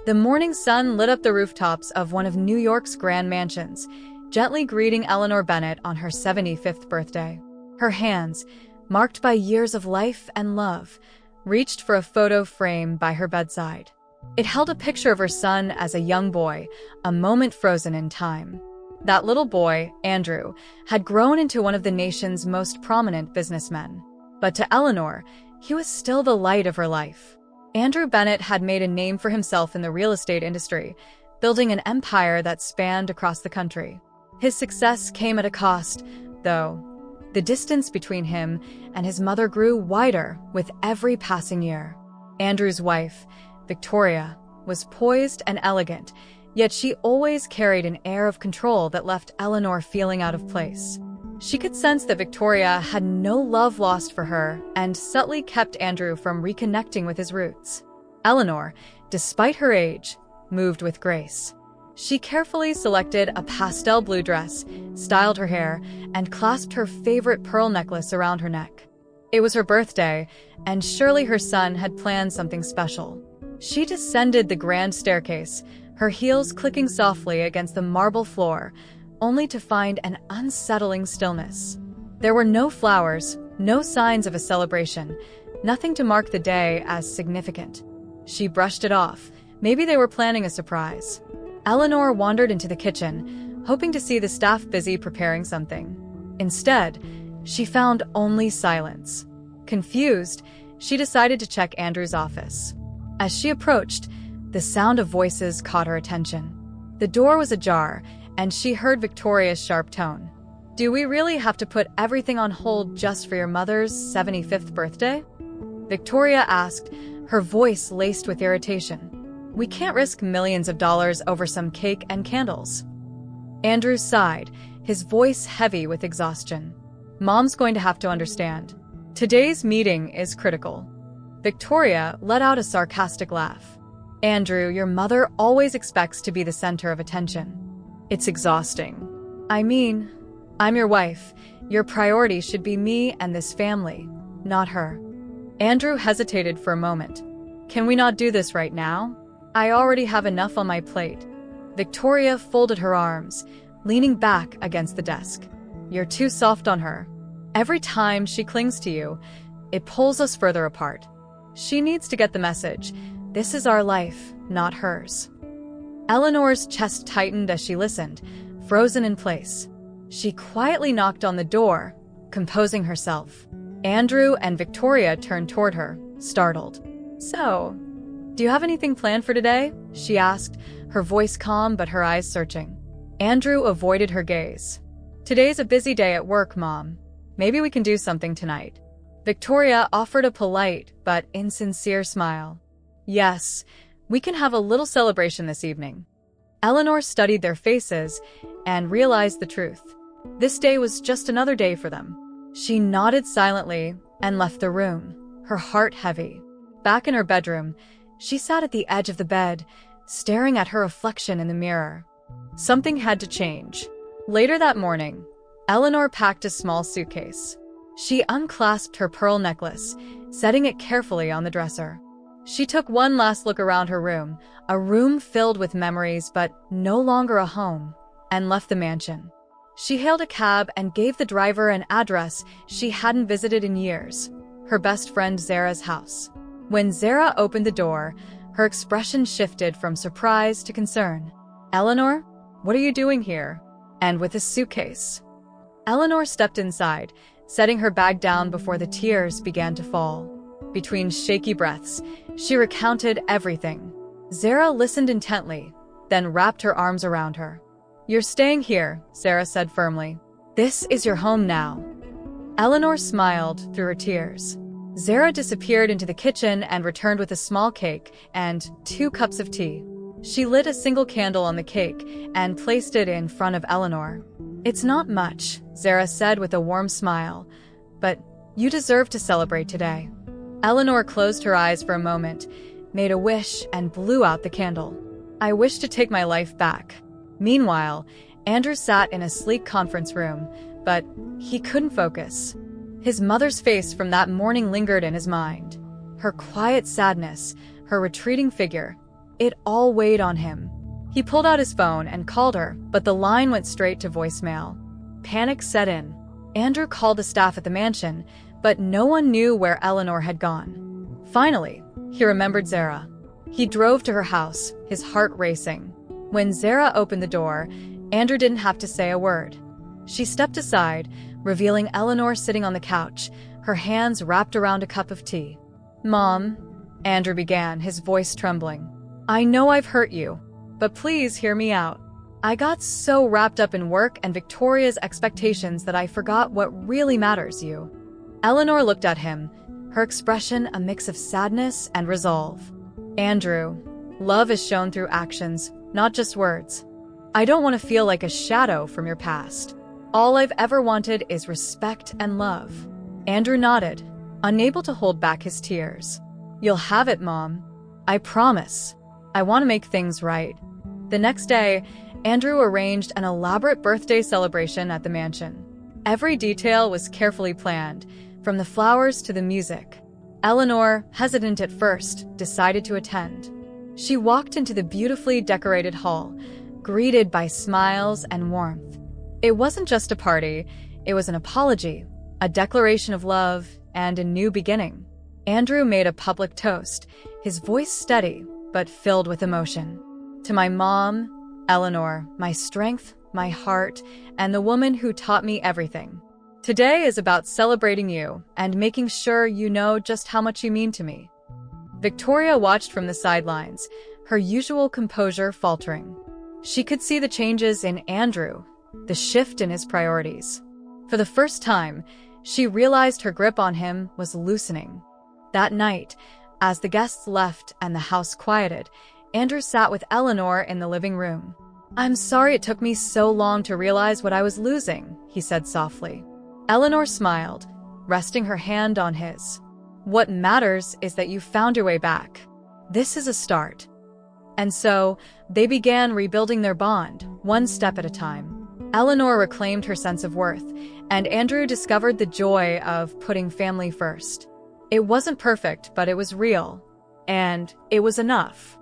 The morning sun lit up the rooftops of one of New York's grand mansions, gently greeting Eleanor Bennett on her 75th birthday. Her hands, marked by years of life and love, reached for a photo frame by her bedside. It held a picture of her son as a young boy, a moment frozen in time. That little boy, Andrew, had grown into one of the nation's most prominent businessmen. But to Eleanor, he was still the light of her life. Andrew Bennett had made a name for himself in the real estate industry, building an empire that spanned across the country. His success came at a cost, though. The distance between him and his mother grew wider with every passing year. Andrew's wife, Victoria, was poised and elegant, yet she always carried an air of control that left Eleanor feeling out of place. She could sense that Victoria had no love lost for her and subtly kept Andrew from reconnecting with his roots. Eleanor, despite her age, moved with grace. She carefully selected a pastel blue dress, styled her hair, and clasped her favorite pearl necklace around her neck. It was her birthday, and surely her son had planned something special. She descended the grand staircase, her heels clicking softly against the marble floor, only to find an unsettling stillness. There were no flowers, no signs of a celebration, nothing to mark the day as significant. She brushed it off. Maybe they were planning a surprise. Eleanor wandered into the kitchen, hoping to see the staff busy preparing something. Instead, she found only silence. Confused, she decided to check Andrew's office. As she approached, the sound of voices caught her attention. The door was ajar, and she heard Victoria's sharp tone. "Do we really have to put everything on hold just for your mother's 75th birthday?" Victoria asked, her voice laced with irritation. "We can't risk millions of dollars over some cake and candles." Andrew sighed, his voice heavy with exhaustion. "Mom's going to have to understand. Today's meeting is critical." Victoria let out a sarcastic laugh. "Andrew, your mother always expects to be the center of attention. It's exhausting. I mean, I'm your wife. Your priority should be me and this family, not her." Andrew hesitated for a moment. "Can we not do this right now? I already have enough on my plate." Victoria folded her arms, leaning back against the desk. "You're too soft on her. Every time she clings to you, it pulls us further apart. She needs to get the message. This is our life, not hers." Eleanor's chest tightened as she listened, frozen in place. She quietly knocked on the door, composing herself. Andrew and Victoria turned toward her, startled. "So, do you have anything planned for today?" she asked, her voice calm but her eyes searching. Andrew avoided her gaze. "Today's a busy day at work, Mom. Maybe we can do something tonight." Victoria offered a polite but insincere smile. "Yes, we can have a little celebration this evening." Eleanor studied their faces and realized the truth. This day was just another day for them. She nodded silently and left the room, her heart heavy. Back in her bedroom, she sat at the edge of the bed, staring at her reflection in the mirror. Something had to change. Later that morning, Eleanor packed a small suitcase. She unclasped her pearl necklace, setting it carefully on the dresser. She took one last look around her room, a room filled with memories but no longer a home, and left the mansion. She hailed a cab and gave the driver an address she hadn't visited in years, her best friend Zara's house. When Zara opened the door, her expression shifted from surprise to concern. "Eleanor, what are you doing here? And with a suitcase?" Eleanor stepped inside, setting her bag down before the tears began to fall. Between shaky breaths, she recounted everything. Zara listened intently, then wrapped her arms around her. "You're staying here," Zara said firmly. "This is your home now." Eleanor smiled through her tears. Zara disappeared into the kitchen and returned with a small cake and 2 cups of tea. She lit a single candle on the cake and placed it in front of Eleanor. "It's not much," Zara said with a warm smile, "but you deserve to celebrate today." Eleanor closed her eyes for a moment, made a wish, and blew out the candle. "I wish to take my life back." Meanwhile, Andrew sat in a sleek conference room, but he couldn't focus. His mother's face from that morning lingered in his mind. Her quiet sadness, her retreating figure. It all weighed on him. He pulled out his phone and called her, but the line went straight to voicemail. Panic set in. Andrew called the staff at the mansion, but no one knew where Eleanor had gone. Finally, he remembered Zara. He drove to her house, his heart racing. When Zara opened the door, Andrew didn't have to say a word. She stepped aside, revealing Eleanor sitting on the couch, her hands wrapped around a cup of tea. "Mom," Andrew began, his voice trembling. "I know I've hurt you, but please hear me out. I got so wrapped up in work and Victoria's expectations that I forgot what really matters you." Eleanor looked at him, her expression a mix of sadness and resolve. "Andrew, love is shown through actions, not just words. I don't want to feel like a shadow from your past. All I've ever wanted is respect and love." Andrew nodded, unable to hold back his tears. "You'll have it, Mom. I promise. I want to make things right." The next day, Andrew arranged an elaborate birthday celebration at the mansion. Every detail was carefully planned, from the flowers to the music. Eleanor, hesitant at first, decided to attend. She walked into the beautifully decorated hall, greeted by smiles and warmth. It wasn't just a party, it was an apology, a declaration of love, and a new beginning. Andrew made a public toast, his voice steady, but filled with emotion. "To my mom, Eleanor, my strength, my heart, and the woman who taught me everything. Today is about celebrating you and making sure you know just how much you mean to me." Victoria watched from the sidelines, her usual composure faltering. She could see the changes in Andrew, the shift in his priorities. For the first time, she realized her grip on him was loosening. That night, as the guests left and the house quieted, Andrew sat with Eleanor in the living room. "I'm sorry it took me so long to realize what I was losing," he said softly. Eleanor smiled, resting her hand on his. "What matters is that you found your way back. This is a start." And so, they began rebuilding their bond, one step at a time. Eleanor reclaimed her sense of worth, and Andrew discovered the joy of putting family first. It wasn't perfect, but it was real. And it was enough.